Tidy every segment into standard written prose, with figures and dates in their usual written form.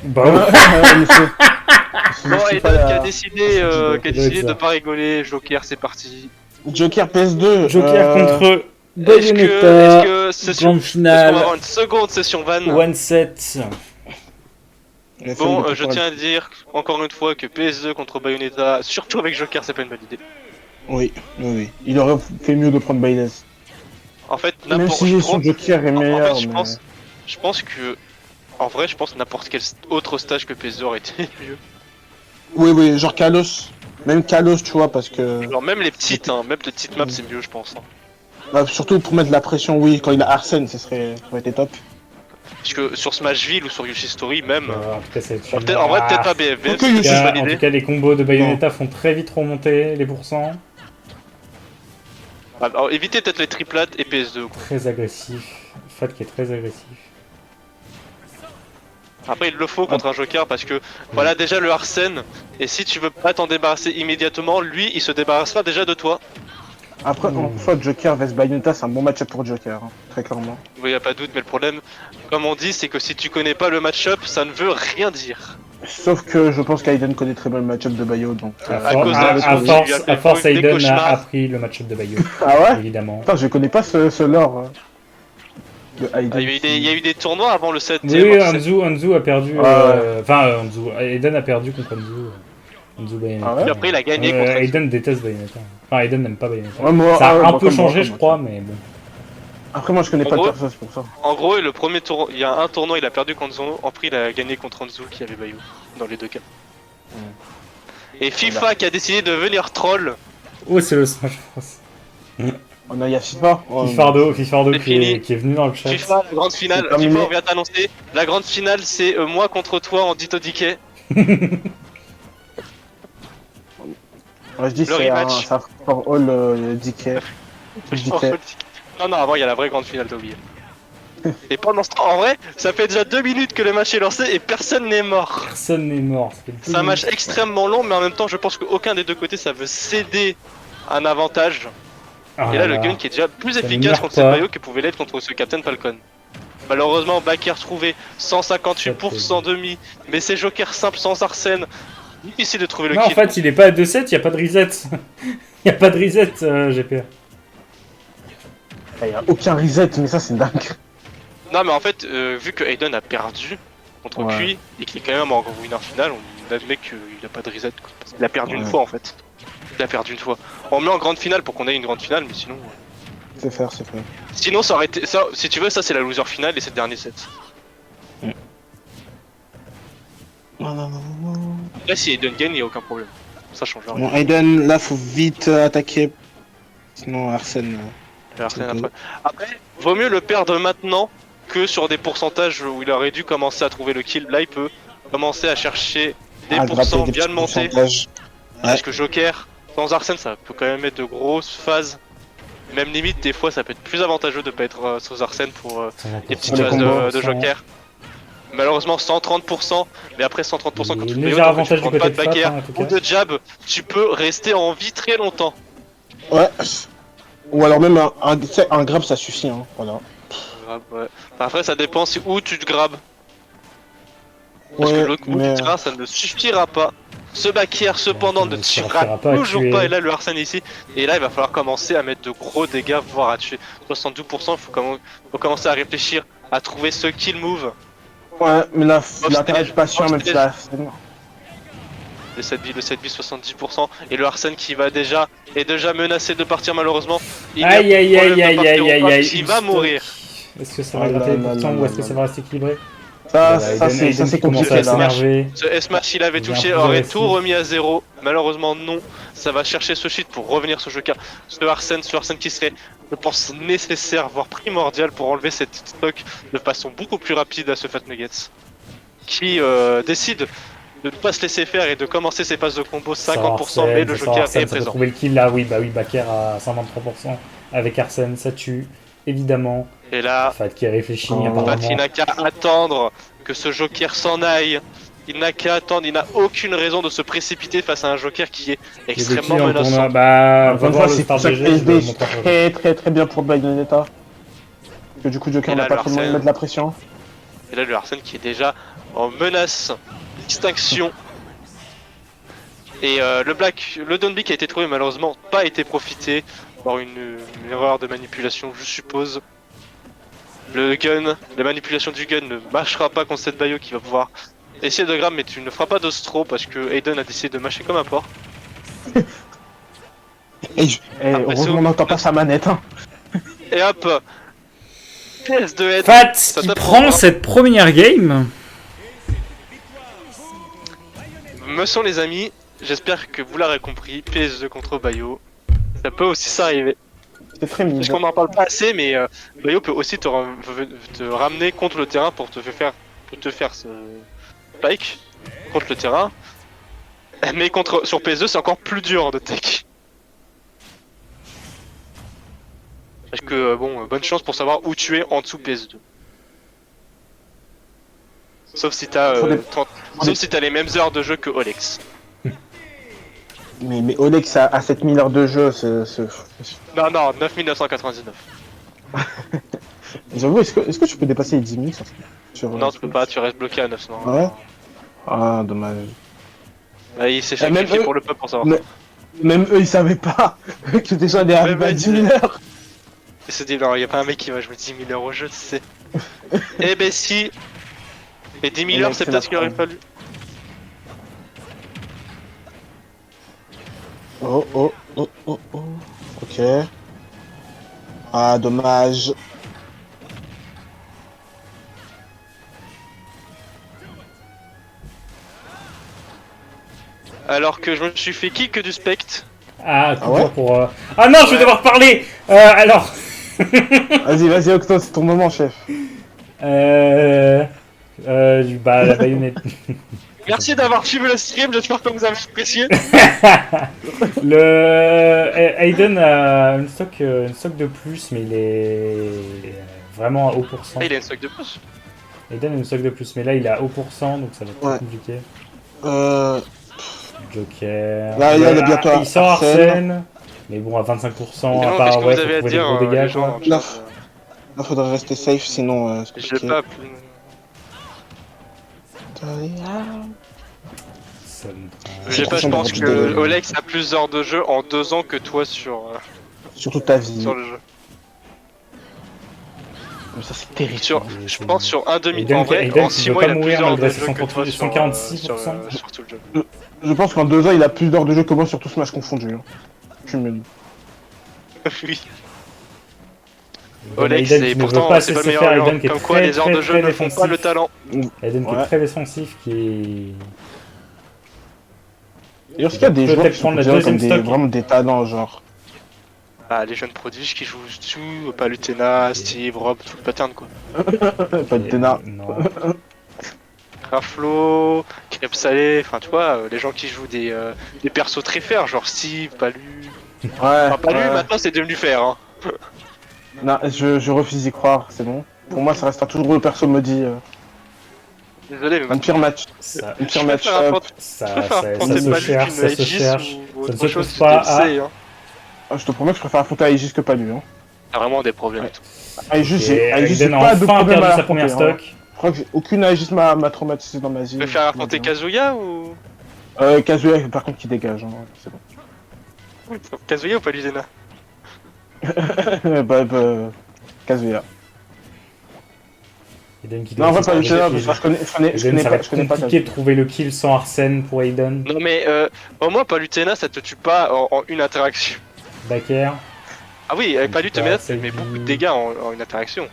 Bah ouais. Monsieur. Bon, Je suis Aiden pas là. qui a décidé, ça. de pas rigoler. Joker, c'est parti. Joker PS2. Joker contre Est-ce Bayonetta. que Grande est-ce qu'on finale. va avoir une seconde session van? One set. Bon, je tiens à dire encore une fois que PS2 contre Bayonetta, surtout avec Joker, c'est pas une bonne idée. Oui, oui, oui. Il aurait fait mieux de prendre Bayless. En fait, Même si son Joker est meilleur. En fait, mais... je pense que, en vrai, je pense que n'importe quel autre stage que PS2 aurait été mieux. Oui, oui, genre Kalos. Même Kalos, tu vois, parce que. Genre même les petites, hein, même les petites maps, c'est mieux, je pense. Hein. Bah, surtout pour mettre de la pression, oui, quand il a Arsène, ça aurait été top. Parce que sur Smashville ou sur Yoshi Story, même. En tout cas, c'est En vrai, peut-être pas BFB, Ok, c'est Yoshi, une bonne En idée. tout cas, les combos de Bayonetta font très vite remonter les pourcents. Alors, évitez peut-être les triplates et PS2. Quoi. Très agressif. Fat qui est très agressif. Après, il le faut contre un Joker parce que, voilà, déjà le Arsène. Et si tu veux pas t'en débarrasser immédiatement, lui, il se débarrassera déjà de toi. Après, en fois, Joker vs Bayonetta, c'est un bon match-up pour Joker, hein, très clairement. Oui, y a pas de doute, mais le problème, comme on dit, c'est que si tu connais pas le match-up, ça ne veut rien dire. Sauf que je pense qu'Aiden connaît très bien le match-up de Bayo, donc... À force, des Aiden a cauchemars. appris le match-up de Bayo. Ah ouais? Évidemment. Putain, je connais pas ce lore de Aiden. Il y a eu des tournois avant le 7 Oui, Anzu a perdu. Ouais. Enfin, Aiden a perdu contre Anzu. Anzu Bayonetta. Ah ouais? Puis après, il a gagné contre Anzu. Aiden déteste Bayonetta. Enfin, Aiden n'aime pas Bayonetta. Ouais, moi, Ça a un moi, peu comme moi, changé, comme je moi. crois, mais bon. Après, moi, je connais En pas gros- le perso, c'est pour ça. En gros, le premier tour, il y a un tournoi, il a perdu contre Zono. Après, il a gagné contre Anzu qui avait Bayou. Dans les deux cas. Et FIFA qui a décidé de venir troll. Oh, c'est le Smash Bros. On a Yassifa. Fifardo C'est qui est fini. venu dans le chat. FIFA, la grande finale. C'est terminé. FIFA, on vient t'annoncer. La grande finale, c'est moi contre toi en Ditto Decay. Ouais, je dis, Le c'est un rematch. for all DK. DK. Non, non, avant, il y a la vraie grande finale, t'as oublié. Et pendant ce temps, en vrai, ça fait déjà 2 minutes que le match est lancé et personne n'est mort. Personne n'est mort. ça fait C'est un match minutes. extrêmement long, mais en même temps, je pense qu'aucun des deux côtés ça veut céder un avantage. Ah Et là, le gun qui est déjà plus Ça ne efficace meurt contre pas. cette Bayo que pouvait l'être contre ce Captain Falcon. Malheureusement, Baker trouvé 158% demi, mais c'est Joker simple sans Arsène. Difficile de trouver le Non, en kill. fait, il est pas à 2-7, il n'y a pas de reset. Il n'y a pas de reset, GPR. Il y a aucun reset, mais ça, c'est dingue. Non, mais en fait, vu que Aiden a perdu contre Ouais. Cui et qu'il est quand même en winner final, on admet qu'il a pas de reset. Quoi. Parce qu'il a perdu une Ouais. fois en fait. Il a perdu une fois. On le met en grande finale pour qu'on ait une grande finale, mais sinon. C'est faire, c'est faire. Sinon, ça aurait été. Ça, si tu veux, ça c'est la loser finale et c'est le dernier set. Non, non, non, non. Là, si Aiden gagne, il n'y a aucun problème. Ça change rien. Bon, Aiden, là, faut vite attaquer. Sinon, Arsène. Arsène après, vaut mieux le perdre maintenant que sur des pourcentages où il aurait dû commencer à trouver le kill. Là, il peut commencer à chercher des pourcents bien le monter. Parce que Joker, sans Arsène, ça peut quand même être de grosses phases. Même limite, des fois, ça peut être plus avantageux de pas être sans Arsène pour les petites les phases combos, de Joker. Malheureusement, 130%, mais après 130%, quand tu Léger peux avantage prends du pas côté de de Fat, backer hein, en tout ou cas. de jab, tu peux rester en vie très longtemps. Ouais. Ou alors même tu sais, un grab, ça suffit, hein. Voilà. Ouais. Après, ça dépend si où tu te grabes. Parce que Ouais, le coup mais... tu tireras, ça ne suffira pas. Ce backer cependant ne ça tirera suffira pas à toujours tuer. pas, et là le Arsène ici, et là il va falloir commencer à mettre de gros dégâts, voire à tuer. 72%, faut commencer à réfléchir, à trouver ce kill move. Ouais, mais là, il a Offstage, intérêt de patient, même si là... Le 7 vie 70%, et le Arsène qui va déjà, est déjà menacé de partir malheureusement. Il Aïe aïe aïe aïe aïe aïe aïe. Il va mourir. Est-ce que ça va gratter les pourcents ou est-ce que ça va rester équilibré? Ça, Voilà, ça Aiden c'est qui commence compliqué, à là. s'énerver. Ce S-Match s'il avait Il vient touché un peu aurait agressif. tout remis à zéro. Malheureusement non, ça va chercher ce shit pour revenir sur Joker. Ce Arsène qui serait, je pense, nécessaire, voire primordial pour enlever cette stock de façon beaucoup plus rapide à ce Fat Nuggets. Qui décide de ne pas se laisser faire et de commencer ses passes de combo 50%, mais le Joker est Ça peut présent. trouver le kill là, oui, bah oui, Baker à 123% avec Arsène, ça tue, évidemment. Et là, Fat qui réfléchit Oh. Fat, apparemment. il n'a qu'à attendre que ce Joker s'en aille. Il n'a qu'à attendre, il n'a aucune raison de se précipiter face à un Joker qui est Il y a des extrêmement kills en menaçant. tournoi. Bah, va Encore une voir fois, le c'est Star pour ça que GG, je SD le est montre après. très bien pour Bayonetta. Que du coup, Joker Et là, n'a pas le trop besoin de Arsène. mettre de la pression. Et là, le Arsène qui est déjà en menace d'extinction. Et le Downbeat qui a été trouvé, malheureusement, pas été profité par une erreur de manipulation, je suppose. Le gun, la manipulation du gun ne marchera pas contre cette Bayo qui va pouvoir essayer de grab, mais tu ne feras pas d'ostro parce que Aiden a décidé de mâcher comme un porc. Heureusement on n'entend pas sa manette. Hein. Et hop, PS de head. Fat Ça qui tape prend encore. cette première game. Me sont les amis, j'espère que vous l'aurez compris, PS2 contre Bayo, ça peut aussi s'arriver. C'était très Parce mignon. qu'on n'en parle pas assez, mais Bayo peut aussi te ramener contre le terrain pour te faire ce spike contre le terrain. Mais sur PS2 c'est encore plus dur de tech. Parce que bon, bonne chance pour savoir où tu es en dessous PS2. Sauf si t'as les mêmes heures de jeu que Olex. Mais Olex a 7000 heures de jeu, Non, 9999. J'avoue, est-ce que tu peux dépasser les 10 000 sur Non, tu peux pas, tu restes bloqué à 900. Ouais. Ah, dommage. Ah, il s'est même sacrifié eux- pour le peuple pour savoir. Mais- Même eux, ils savaient pas que déjà des arrivés à 10 000 heures. Il s'est dit, non, y a pas un mec qui va jouer 10 000 heures au jeu, tu sais. Eh ben si. Et 10 000 heures, c'est peut-être ce qu'il aurait fallu. Oh. Ok. Ah, dommage. Alors que je me suis fait kick du spect. Ah, coup ouais dur pour. Ah non, je vais devoir parler. Alors. Vas-y, Octo, c'est ton moment, chef. Bah la baïonnette. Merci d'avoir suivi le stream, j'espère que vous avez apprécié. Aiden a une stock de plus, mais il est vraiment à haut pourcent. Ah, il a une stock de plus. Aiden a une stock de plus, mais là il est à haut pourcent, donc ça va être Ouais. compliqué. Là, Joker. il est bientôt à il sort Arsène. Arsène. Mais bon, à 25%, Sinon, à qu'est-ce part que ouais, vous faut avez à trouver des dire, gros les dégages. gens Ouais. dans le chat, Là, Là, faudrait rester safe, sinon c'est Je l'ai compliqué. pas appelé. Ça me prend- Je sais pas, je prochain pense match que de- Olex a plus d'heures de jeu en 2 ans que toi sur Sur toute ta vie. le jeu. Ça, c'est terrible. Je pense sur un demi. Aiden En vrai, Aiden en qui 6 veut mois, pas il a plus mourir d'heures malgré de ses jeu que toi 146%. sur tout le jeu. Je pense qu'en 2 ans, il a plus d'heures de jeu que moi sur tout Smash confondu. Hein. Cumul. Oui. Aiden Olex, qui et ne veut pourtant, pas c'est se pas le laisser meilleur. faire, Aiden qui est Comme quoi, très les heures de jeu très ne font pas le défensif. talent. Aiden qui Ouais. est très défensif, qui Et est-ce qu'il y a des Peut-être joueurs qui sont prendre la considérés comme deuxième stock. vraiment des talents, genre Ah, les jeunes prodiges qui jouent tout, Palutena, Steve, Rob, tout le pattern quoi. pas de Tena. Non. Raflo, Crêpe Salé, enfin tu vois, les gens qui jouent des persos très fairs, genre Steve, Palu. Ouais, Enfin, Palu, ouais. maintenant c'est devenu fer, hein. Non, je refuse d'y croire, c'est bon. Pour moi, ça restera toujours le perso maudit. Désolé, mais Un pire match. Ça, Un pire je match. préfère affronter- ça, je préfère ça affronter se Palu cherche, qu'une ça se Aegis cherche. ou Ça ne autre se chose trouve du pas DLC, hein. Je te promets que je préfère affronter Aegis que Palu. Hein. T'as vraiment des problèmes. Ouais. Aegis, j'ai Aiden a pas de enfin problème perdu à sa première affronter, hein. stock. Je crois que aucune Aegis m'a traumatisé dans ma vie. Tu préfères affronter Kazuya ou. Kazuya, par contre, qui dégage. Hein. C'est bon. Kazuya ou Palutena? Kazuya. Aiden qui Non, en vrai, doit pas se Lucena, faire parce que je Aiden, ça va connais être pas compliqué de trouver le kill sans Arsène pour Aiden. Non, mais au moins, Palutena ça te tue pas en une interaction. Baker. Ah oui, avec Palu, Bah, tu mets c'est beaucoup de du- dégâts en une interaction.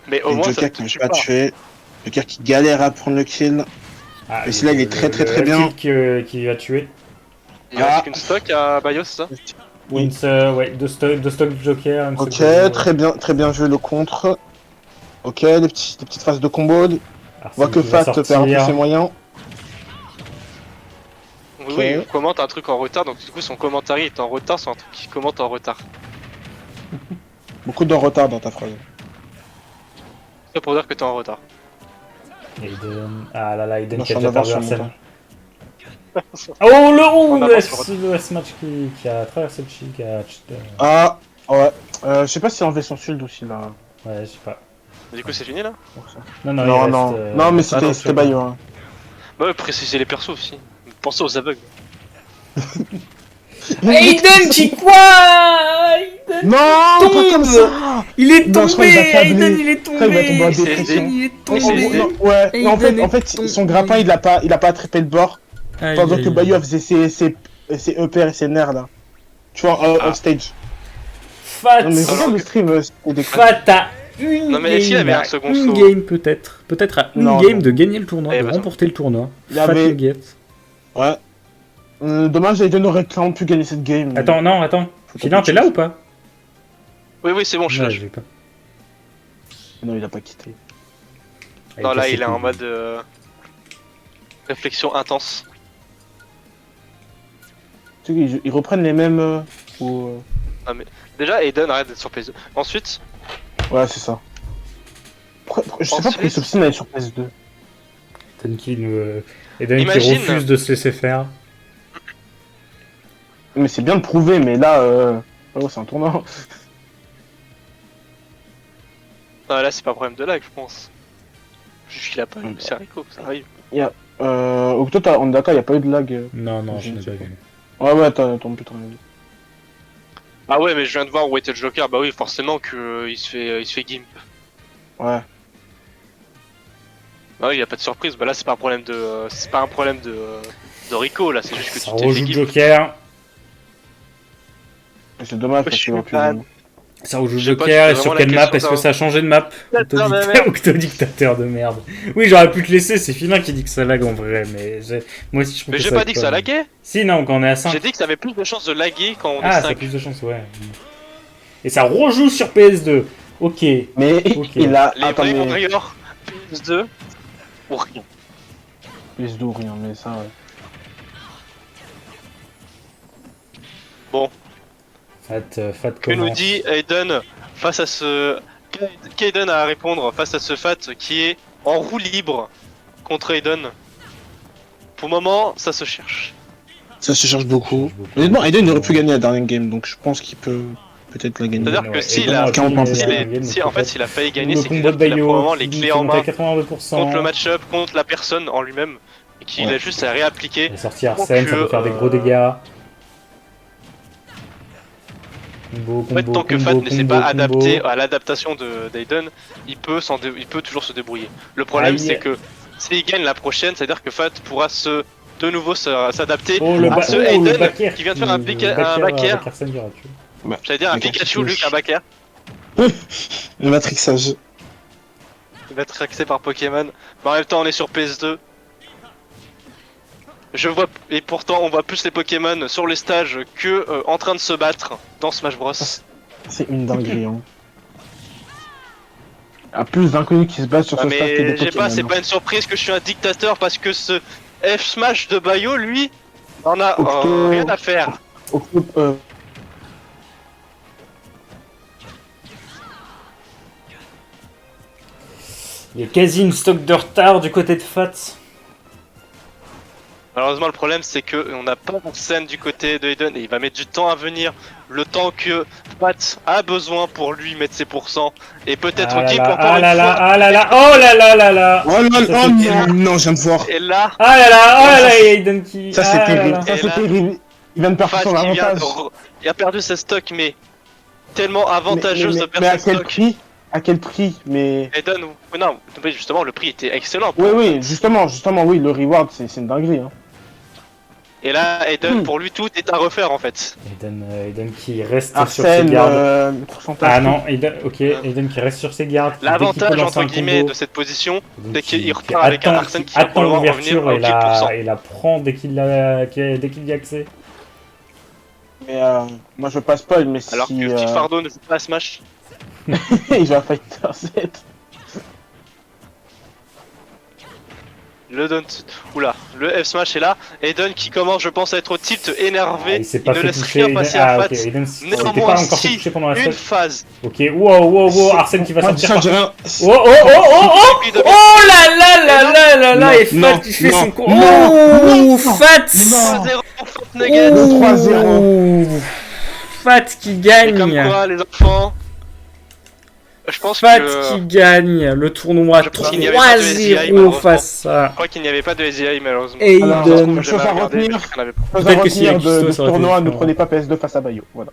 Mais au Et moins, ça Joker te qui ne tue pas pas. tuer. Joker qui galère à prendre le kill. Ah, Et celui-là, il est très, très, très le bien. kill qui va tuer. Il reste qu'une stock à Bios, ça? Oui. Ouais, deux stock Joker. une Ok, stock de- très bien joué le contre. Ok, les petites phases de combo. On Arsène voit que qui va Fat perd un peu sortir. ses moyens. Oui, oui, il commente un truc en retard, donc du coup, son commentaire est en retard sur un truc qu'il commente en retard. Beaucoup de retard dans ta phrase. C'est pour dire que t'es en retard. Aiden. Ah là là, Aiden Non, qui je a suis en déjà avance perdu sur mon Arsène. temps. Oh le En le avance sur le S-Match qui a traversé le shield, Ah, ouais. Je sais pas s'il a enlevé son shield ou s'il a. Ouais, je sais pas. Du coup, c'est fini là? Non, Non, il reste, non, non, mais attention. c'était Bayo. Hein. Bah ouais, préciser les persos aussi. Pensez aux aveugles. Aiden qui quoi? Aiden Non, pas tombe. comme ça. Il est Non, je crois tombé. qu'il va câbler. Aiden il est Après, il va tomber en tombé. dépression. Il est Oh, tombé. non, ouais, Et mais en Aiden fait, est son tombé. grappin, il a pas attrapé le bord. Aïe, Pendant aïe, que aïe. Bayo faisait ses upper et ses nerfs là. Tu vois, off stage. Fat. Non, mais Alors regarde le que- stream, c'était des Fat à une Non, mais est-ce qu'il game. avait un second Une saut? game peut-être. Peut-être à une Non, game non. de gagner le tournoi, Eh, de bah, remporter le tournoi. Il Fat avait- Nugget. Ouais. Dommage, Aiden aurait clairement pu gagner cette game. Attends, non, attends. Faut pas Filin, quelque t'es là chose. ou pas? Oui, c'est bon, je suis là. Ouais, j'ai pas. Non, il a pas quitté. Non, là, cassé il est en couilles. mode réflexion intense. Tu sais qu'ils reprennent les mêmes. Ou, Déjà, Aiden arrête d'être sur PS2. Ensuite, Ouais, c'est ça. Je sais pas pourquoi il Ensuite- s'obstine à aller sur PS2. Aiden qui Imagine- refuse de se laisser faire. Mais c'est bien de prouver, mais là, oh, c'est un tournant. non, là, c'est pas un problème de lag, je pense. Juste qu'il a pas eu, Mm. c'est Rico, ça arrive. Octo, on est d'accord, il a pas eu de lag. Non, non, Je je ne n'ai sais pas pas. vu. Ouais, attends, putain. Ah ouais, mais je viens de voir où était le Joker, bah oui, forcément que il se fait gimp. Ouais. Bah oui, y a pas de surprise, bah là, c'est pas un problème de Rico, là, c'est juste que Ça tu t'es fait rejoue gimp. Joker. C'est dommage Je parce suis qu'il aurait pu fan. gagner. Ça rejoue Je sais pas, Joker tu et fais sur vraiment quelle la map? question, Est-ce que ça. ça a changé de map? Dictateur de Octodictateur, merde. Octodictateur de merde. Oui, j'aurais pu te laisser, c'est Filin qui dit que ça lag en vrai, mais moi aussi je trouve Mais que j'ai ça pas lag dit que ça mal. laguait. Si, non, quand on est à 5. J'ai dit que ça avait plus de chances de laguer quand on Ah, est ça a 5. plus de chance, ouais. Et ça rejoue sur PS2. Ok. Mais Ok. il a. Les Attends, vrais mais. warriors PS2 ou rien. PS2 ou rien, mais ça, ouais. Fat Que nous commence. dit Aiden face à ce. Qu'Aiden a à répondre face à ce Fat qui est en roue libre contre Aiden. Pour le moment, ça se cherche. Ça se cherche beaucoup. Ça se cherche beaucoup. Honnêtement, Aiden aurait pu gagner la dernière game, donc je pense qu'il peut peut-être la gagner. C'est-à-dire que Ouais, s'il Aiden a, aurait pu gagner la dernière game, si donc en fait peut-être s'il a failli gagner, le c'est combo de qu'il a pour le moment Bayo les qui clés en monte à main 82%. contre le match-up, contre la personne en lui-même, et qu'il Ouais. a juste à réappliquer. Il a sorti Arsène, ça que, peut faire des gros dégâts. Combo, En fait, tant que combo, Fat ne s'est combo, pas combo. adapté à l'adaptation d'Aiden, il peut toujours se débrouiller. Le problème Aïe. c'est que s'il gagne la prochaine, c'est-à-dire que Fat pourra de nouveau s'adapter Oh, le à ce le Aiden backer qui vient de faire un le backer. avec Arsène Viratu. J'allais dire un Le Pikachu, backer. Luc, un backer. Le matrixage. Il va être axé par Pokémon. Mais en même temps, on est sur PS2. Et pourtant, on voit plus les Pokémon sur les stages que en train de se battre dans Smash Bros. C'est une dinguerie, hein. Il y a plus d'inconnus qui se battent sur Ah, ce stade que des mais j'ai Pokémon. pas, c'est pas une surprise que je suis un dictateur parce que ce F Smash de Bayo, lui, en a Octo- rien à faire. Octo- Il y a quasi une stock de retard du côté de Fat. Malheureusement, le problème c'est que on n'a pas de scène du côté de Aiden et il va mettre du temps à venir. Le temps que Pat a besoin pour lui mettre ses pourcents et peut-être Ah là Gimp là, encore ah une là là, fois. ah là là, oh là là là là. Oh là Ça, là, c'est oh terrible. non, j'aime voir. Et là, Ah là là, oh là Ça, là, c'est- Aiden qui... Ça ah c'est là terrible, là. ça Et c'est là- terrible. Il vient de perdre Fat son qui vient avantage. il a perdu ses stocks mais tellement avantageuse de mais perdre à ses quel stocks. prix? À quel prix? Mais... Aiden, non, mais justement le prix était excellent. Oui, justement, oui, le reward c'est une dinguerie. Hein. Et là, Aiden, pour lui tout est à refaire en fait. Aiden qui reste sur ses Arsène, gardes. pourcentage. Ah non, Aiden, ok, Aiden qui reste sur ses gardes. qui, dès qu'il peut L'avantage lancer entre un guillemets combo, de cette position, Aiden c'est qu'il qui repart avec un Arsène qui va attend probablement l'ouverture revenir et au 10%. la prend dès qu'il y a accès. Mais moi je veux pas spoil, mais Alors si que Petit Fardeau ne joue pas à Smash. il va Fighter 7. Le F Smash est là. Aiden qui commence, je pense, à être au tilt énervé. Il s'est pas ne fait laisse toucher. rien passer à Ah Fat. ok, Aiden s'était Néanmoins, pas encore fait si toucher pendant la une stock. phase. Ok, wow, Arsène qui va Moi, sortir ça, par... j'ai rien. Oh Puis de- Oh là là là là là là, et Non, Fat qui fait non, son con. non, Oh, Fat 3-0 pour Fat Nugget. Le 3-0. Fat qui Et gagne. comme quoi, les enfants, Je pense Fat que... qui gagne le tournoi Je pense qu'il n'y avait pas de SDI, 3-0 malheureusement. face à Je crois qu'il n'y avait pas de SDI malheureusement. Aiden. Alors, Ça se trouve, chose j'avais à regardé, retenir. mais je n'en avais pas. Chose à Peut-être que s'il y a retenir Kisto, de ça ce aurait été tournoi, ne différent. prenez pas PS2 face à Bayo. Voilà.